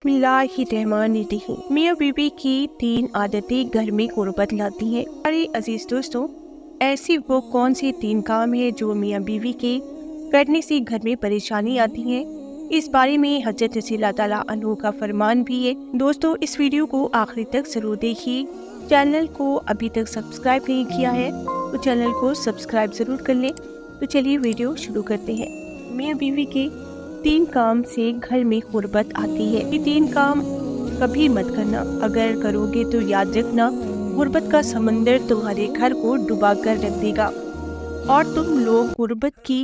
बिस्मिल्लाहिर्रहमानिर्रहीम। मियाँ बीवी की 3 आदतें घर में गुर्बत लाती हैं। अरे अजीज दोस्तों, ऐसी वो कौन सी 3 काम है जो मियाँ बीवी के करने से घर में परेशानी आती है? इस बारे में हजरत रसूलुल्लाह ताला अन्हु का फरमान भी है। दोस्तों, इस वीडियो को आखिरी तक जरूर देखिए। चैनल को अभी तक सब्सक्राइब नहीं किया है तो चैनल को सब्सक्राइब जरूर कर लें। तो चलिए वीडियो शुरू करते हैं। मियाँ बीवी के 3 काम से घर में गुर्बत आती है। ये 3 काम कभी मत करना, अगर करोगे तो याद रखना गुर्बत का समंदर तुम्हारे घर को डुबा कर रख देगा और तुम लोग गुर्बत की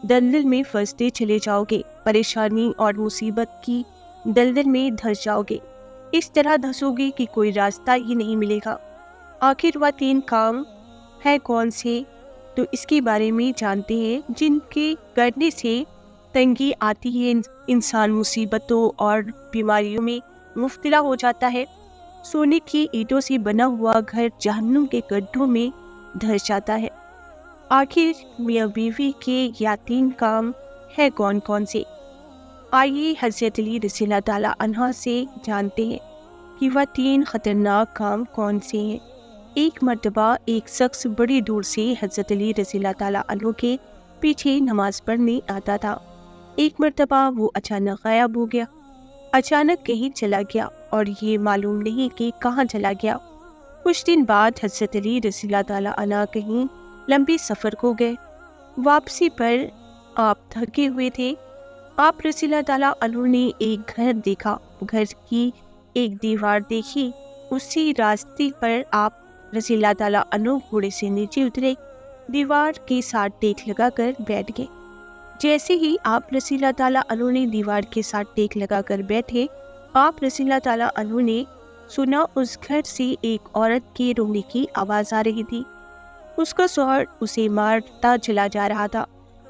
दलदल में फंसते चले जाओगे। परेशानी और मुसीबत की दलदल में धंस जाओगे। इस तरह धंसोगे कि कोई रास्ता ही नहीं मिलेगा। आखिर वह 3 काम है कौन से, तो इसके बारे में जानते हैं जिनके करने से तंगी आती है, इंसान मुसीबतों और बीमारियों में मुब्तला हो जाता है। सोने की ईंटों से बना हुआ घर जहन्नुम के गड्ढों में धंस जाता है। आखिर मियाँ बीवी के या 3 काम है कौन कौन से? आइए हज़रत अली रज़ियल्लाहु ताला अन्हा से जानते हैं कि वह 3 खतरनाक काम कौन से हैं। एक मर्तबा एक शख्स बड़ी दूर से हज़रत अली रज़ियल्लाहु ताला अन्हु के पीछे नमाज पढ़ने आता था। एक मर्तबा वो अचानक गायब हो गया, अचानक कहीं चला गया और ये मालूम नहीं कि कहाँ चला गया। कुछ दिन बाद हज़रत अली रज़ियल्लाहु ताला अन्हु कहीं लंबे सफ़र को गए। वापसी पर आप थके हुए थे। आप रज़ियल्लाहु ताला अन्हु ने एक घर देखा, घर की एक दीवार देखी। उसी रास्ते पर आप रज़ियल्लाहु ताला अन्हु घोड़े से नीचे उतरे, दीवार के साथ टेक लगाकर बैठ गए। जैसे ही आप रज़ियल्लाहु ताला अन्हु ने दीवार के साथ टेक लगाकर बैठे, आप रज़ियल्लाहु ताला अन्हु ने सुना उस घर से एक औरत के रोने की आवाज़ आ रही थी। उसका शौहर उसे मारता चला जा रहा था,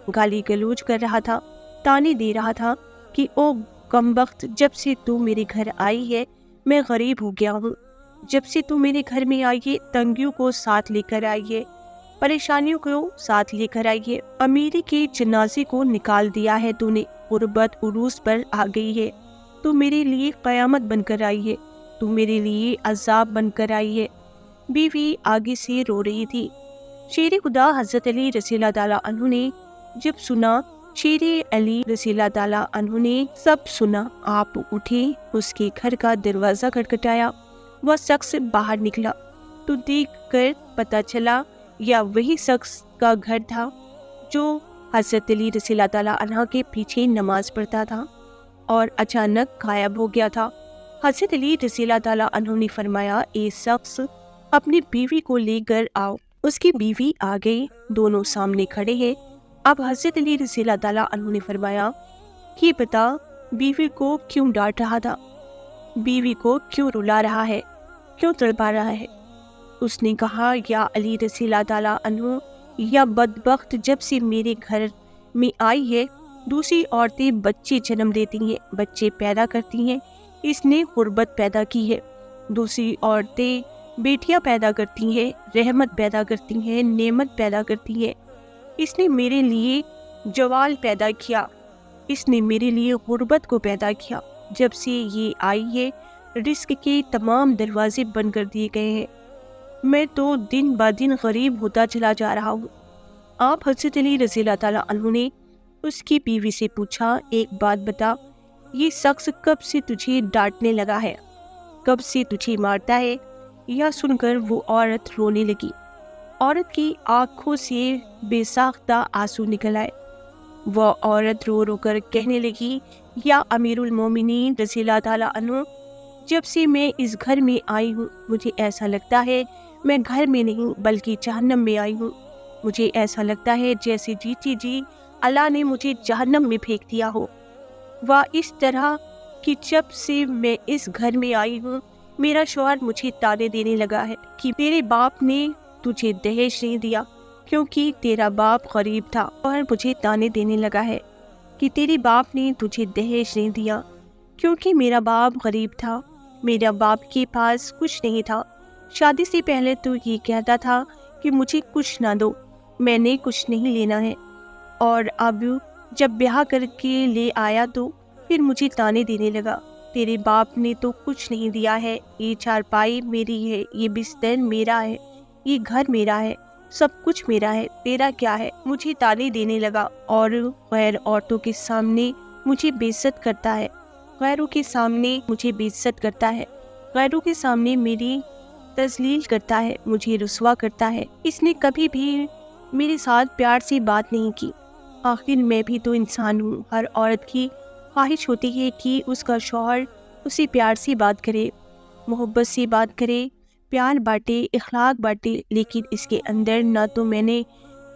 गाली गलौज कर रहा था, ताने दे रहा था कि ओ कमबख्त, जब से तू मेरे घर आई है मैं गरीब हो गया हूँ। जब से तू मेरे घर में आई है तंगियों को साथ लेकर आई है, परेशानियों को साथ लेकर आई है। अमीरी के जनाजे को निकाल दिया है तूने, गुर्बत उरूस पर आ गई है। तू मेरे लिए क़यामत बनकर आई है, तू मेरे लिए अज़ाब बनकर आई है। बीवी आगे से रो रही थी। शेर खुदा हज़रत अली रज़ियल्लाहु ताला अन्हु ने जब सुना, शेर अली रज़ियल्लाहु ताला अन्हु ने सब सुना। आप उठे, उसके घर का दरवाज़ा खटखटाया। वह शख्स बाहर निकला तो देख कर पता चला या वही शख्स का घर था जो हज़रत अली रज़ियल्लाहु ताला अन्हा के पीछे नमाज पढ़ता था और अचानक गायब हो गया था। हज़रत अली रज़ियल्लाहु ताला अन्हु ने फरमाया, ए शख्स अपनी बीवी को लेकर आओ। उसकी बीवी आ गई, दोनों सामने खड़े हैं। अब हज़रत अली रज़ियल्लाहु ताला अन्हु ने फरमाया कि बता, बीवी को क्यों डांट रहा था, बीवी को क्यों रुला रहा है, क्यों तड़पा रहा है? उसने कहा, या अली रज़ियल्लाहु ताला अन्हु, या बदबख्त, जब से मेरे घर में आई है दूसरी औरतें बच्चे जन्म देती हैं, बच्चे पैदा करती हैं, इसने गुर्बत पैदा की है। दूसरी औरतें बेटियां पैदा करती हैं, रहमत पैदा करती हैं, नेमत पैदा करती हैं। इसने मेरे लिए जवाल पैदा किया, इसने मेरे लिए गुर्बत को पैदा किया। जब से ये आई है रिस्क के तमाम दरवाजे बंद कर दिए गए हैं। मैं तो दिन ब दिन गरीब होता चला जा रहा हूँ। आप हज़रत अली रज़ियल्लाहु ताला अन्हु ने उसकी बीवी से पूछा, एक बात बता, ये शख्स कब से तुझे डांटने लगा है, कब से तुझे मारता है? यह सुनकर वो औरत रोने लगी। औरत की आंखों से बेसाख्ता आंसू निकल आए। वह औरत रो रो कर कहने लगी, या अमीरुल मोमिनीन रज़ियल्लाहु ताला अन्हु, जब से मैं इस घर में आई हूँ मुझे ऐसा लगता है मैं घर में नहीं बल्कि जहन्नम में आई हूँ। मुझे ऐसा लगता है जैसे जीती जी अल्लाह ने मुझे जहन्नम में फेंक दिया हो। वह इस तरह कि जब से मैं इस घर में आई हूँ मेरा शौहर मुझे ताने देने लगा है कि तेरे बाप ने तुझे दहेज नहीं दिया क्योंकि तेरा बाप गरीब था, और मुझे ताने देने लगा है कि तेरे बाप ने तुझे दहेज नहीं दिया क्योंकि मेरा बाप गरीब था, मेरा बाप के पास कुछ नहीं था। शादी से पहले तो ये कहता था कि मुझे कुछ ना दो, मैंने कुछ नहीं लेना है, और अब जब ब्याह करके ले आया तो फिर मुझे ताने देने लगा تیرے باپ نے تو کچھ نہیں دیا ہے، یہ چارپائی میری ہے، یہ بستر میرا ہے، یہ گھر میرا ہے، سب کچھ میرا ہے، تیرا کیا ہے؟ مجھے طعنے دینے لگا اور غیر عورتوں کے سامنے مجھے بے عزت کرتا ہے، غیروں کے سامنے مجھے بے عزت کرتا ہے، غیروں کے سامنے میری تذلیل کرتا ہے، مجھے رسوا کرتا ہے۔ اس نے کبھی بھی میرے ساتھ پیار سے بات نہیں کی۔ آخر میں بھی تو انسان ہوں، ہر عورت کی خواہش ہوتی ہے کہ اس کا شوہر اسے پیار سے بات کرے، محبت سے بات کرے، پیار بانٹے، اخلاق بانٹے، لیکن اس کے اندر نہ تو میں نے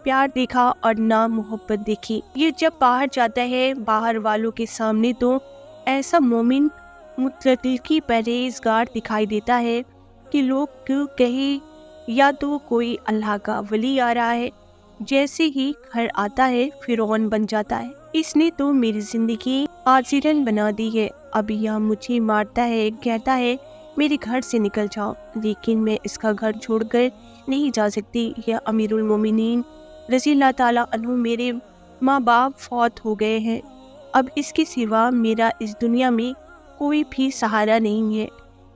پیار دیکھا اور نہ محبت دیکھی۔ یہ جب باہر جاتا ہے باہر والوں کے سامنے تو ایسا مومن متقی پرہیزگار دکھائی دیتا ہے کہ لوگ کیوں کہیں یا تو کوئی اللہ کا ولی آ رہا ہے، جیسے ہی گھر آتا ہے فرعون بن جاتا ہے۔ اس نے تو میری زندگی آجرن بنا دی ہے، اب یہ مجھے مارتا ہے، کہتا ہے میرے گھر سے نکل جاؤ، لیکن میں اس کا گھر چھوڑ کر نہیں جا سکتی۔ یا امیر المومنین رضی اللہ تعالیٰ عنہ، میرے ماں باپ فوت ہو گئے ہیں، اب اس کے سوا میرا اس دنیا میں کوئی بھی سہارا نہیں ہے،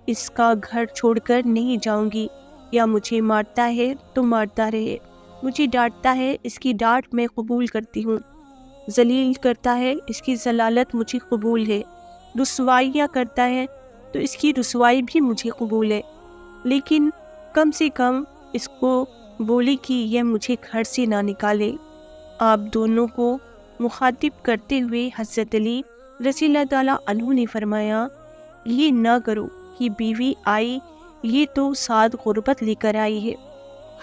اس کا گھر چھوڑ کر نہیں جاؤں گی۔ یا مجھے مارتا ہے تو مارتا رہے، مجھے ڈانٹتا ہے، اس کی ڈانٹ میں قبول کرتی ہوں، ذلیل کرتا ہے، اس کی ذلالت مجھے قبول ہے، رسوائیاں کرتا ہے تو اس کی رسوائی بھی مجھے قبول ہے، لیکن کم سے کم اس کو بولے کہ یہ مجھے گھر سے نہ نکالے۔ آپ دونوں کو مخاطب کرتے ہوئے حضرت علی رضی اللہ تعالیٰ عنہ نے فرمایا، یہ نہ کرو کہ بیوی آئی یہ تو ساتھ غربت لے کر آئی ہے،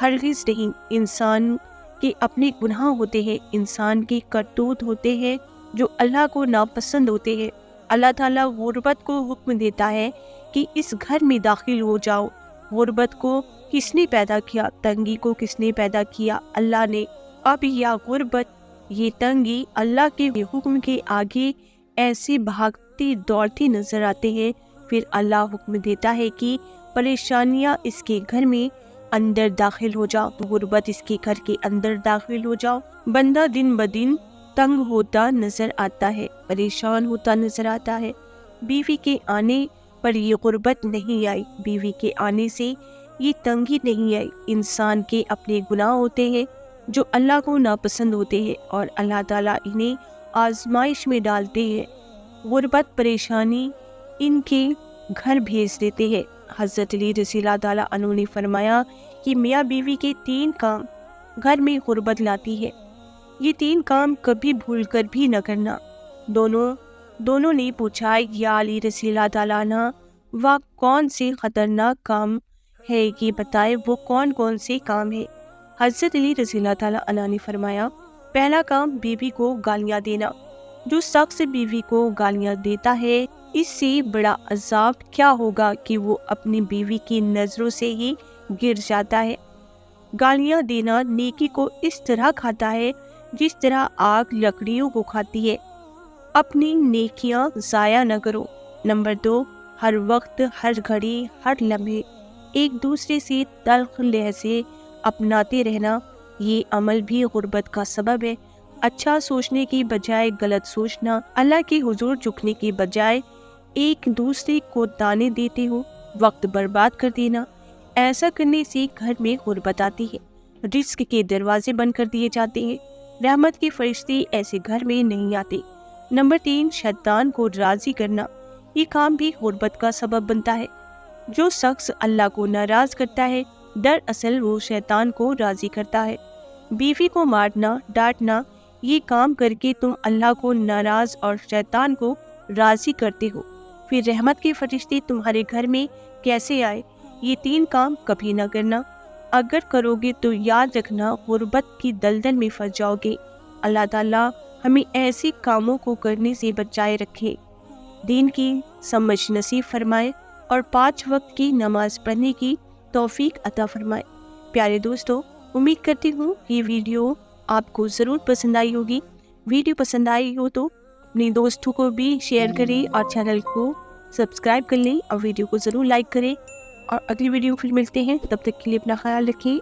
ہرگز نہیں۔ انسان کے اپنے گناہ ہوتے ہیں، انسان کے کرتوت ہوتے ہیں جو اللہ کو ناپسند ہوتے ہیں۔ اللہ تعالیٰ غربت کو حکم دیتا ہے کہ اس گھر میں داخل ہو جاؤ۔ غربت کو کس نے پیدا کیا؟ تنگی کو کس نے پیدا کیا؟ اللہ نے۔ اب یہ غربت، یہ تنگی اللہ کے حکم کے آگے ایسے بھاگتے دوڑتے نظر آتے ہیں، پھر اللہ حکم دیتا ہے کہ پریشانیاں اس کے گھر میں اندر داخل ہو جاؤ، غربت اس کے گھر کے اندر داخل ہو جاؤ۔ بندہ دن بدن تنگ ہوتا نظر آتا ہے، پریشان ہوتا نظر آتا ہے۔ بیوی کے آنے پر یہ غربت نہیں آئی، بیوی کے آنے سے یہ تنگی نہیں آئی۔ انسان کے اپنے گناہ ہوتے ہیں جو اللہ کو ناپسند ہوتے ہیں اور اللہ تعالیٰ انہیں آزمائش میں ڈالتے ہیں، غربت پریشانی ان کے گھر بھیج دیتے ہیں۔ حضرت علی رضی اللہ تعالیٰ عنہ نے فرمایا کہ میاں بیوی کے 3 کام گھر میں غربت لاتی ہے، یہ 3 کام کبھی بھول کر بھی نہ کرنا۔ دونوں نے پوچھا، یا علی رضی اللہ تعالیٰ عنہ، وہ کون سے خطرناک کام ہے، یہ بتائے وہ کون سے کام ہے؟ حضرت علی رضی اللہ تعالیٰ عنہ نے فرمایا، پہلا کام بیوی کو گالیاں دینا۔ جو شخص بیوی کو گالیاں دیتا ہے، اس سے بڑا عذاب کیا ہوگا کہ وہ اپنی بیوی کی نظروں سے ہی گر جاتا ہے۔ گالیاں دینا نیکی کو اس طرح کھاتا ہے جس طرح آگ لکڑیوں کو کھاتی ہے۔ اپنی نیکیاں ضائع نہ کرو۔ نمبر 2، ہر وقت، ہر گھڑی، ہر لمحے ایک دوسرے سے تلخ لہجے اپناتے رہنا، یہ عمل بھی غربت کا سبب ہے۔ اچھا سوچنے کی بجائے غلط سوچنا، اللہ کے حضور جھکنے کی بجائے ایک دوسرے کو تانے دیتے ہو، وقت برباد کر دینا، ایسا کرنے سے گھر میں غربت آتی ہے، رزق کے دروازے بند کر دیے جاتے ہیں، رحمت کے فرشتے ایسے گھر میں نہیں آتے۔ نمبر 3، شیطان کو راضی کرنا، یہ کام بھی غربت کا سبب بنتا ہے۔ جو شخص اللہ کو ناراض کرتا ہے، دراصل وہ شیطان کو راضی کرتا ہے۔ بیوی کو مارنا، ڈانٹنا، یہ کام کر کے تم اللہ کو ناراض اور شیطان کو راضی کرتے ہو، پھر رحمت کے فرشتے تمہارے گھر میں کیسے آئے؟ یہ 3 کام کبھی نہ کرنا، اگر کرو گے تو یاد رکھنا غربت کی دلدل میں پھنس جاؤ گے۔ اللہ تعالیٰ ہمیں ایسے کاموں کو کرنے سے بچائے رکھے، دین کی سمجھ نصیب فرمائے اور 5 وقت کی نماز پڑھنے کی توفیق عطا فرمائے۔ پیارے دوستو، امید کرتی ہوں یہ ویڈیو آپ کو ضرور پسند آئی ہوگی۔ ویڈیو پسند آئی ہو تو اپنے دوستوں کو بھی شیئر کریں اور چینل کو سبسکرائب کر لیں اور ویڈیو کو ضرور لائک کریں، اور اگلی ویڈیو پھر ملتے ہیں، تب تک کے لیے اپنا خیال رکھیں۔